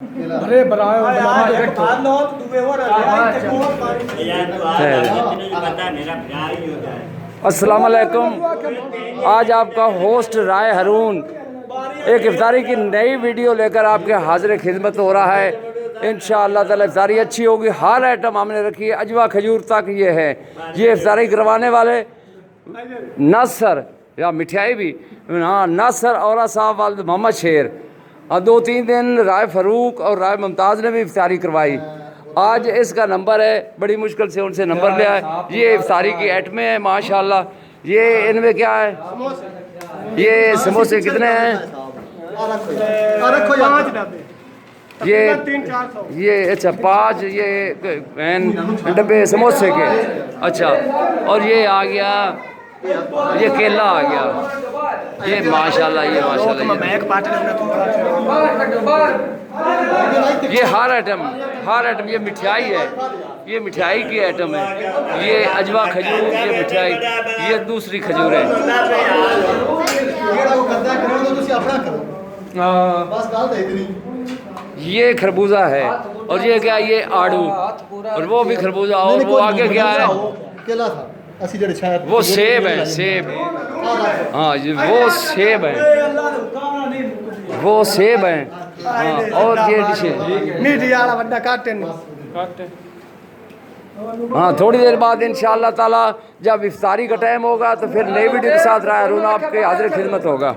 अरे बनाओ अस्सलाम वालेकुम। आज आपका होस्ट राय हारून एक इफ्तारी की नई वीडियो लेकर आपके हाजिर खिदमत हो रहा है। इंशाअल्लाह ताला इफ्तारी अच्छी होगी। हर आइटम हमने रखी है, अजवा खजूर तक ये है। ये इफ्तारी करवाने वाले नासर या मिठाई भी, हाँ, नासर औरा साहब वाले मोहम्मद शेर। और 2-3 दिन राय फारूक और राय मुमताज़ ने भी इफ्तारी करवाई। आज इसका नंबर है, बड़ी मुश्किल से उनसे नंबर लिया है। ये इफ्तारी की आइटमें हैं माशाल्लाह। ये इनमें क्या है, ये समोसे कितने हैं? ये अच्छा 5 ये डब्बे समोसे के। अच्छा, और ये आ गया, ये केला आ गया। ये माशाल्लाह, ये ये हर आइटम ये मिठाई है, ये मिठाई की आइटम है। ये अजवा खजूर, ये मिठाई, ये दूसरी खजूर है। ये खरबूजा है, और ये क्या, ये आड़ू, और वो भी खरबूजा, और वो आगे क्या है, वो सेब है, सेब। हाँ, वो सेब है, वो सेब है। हाँ, और ये डिशेज। हाँ, थोड़ी देर बाद इंशाअल्लाह ताला जब इफ्तारी का टाइम होगा तो फिर नई वीडियो के साथ राय हारून आपके हाजिर खिदमत होगा।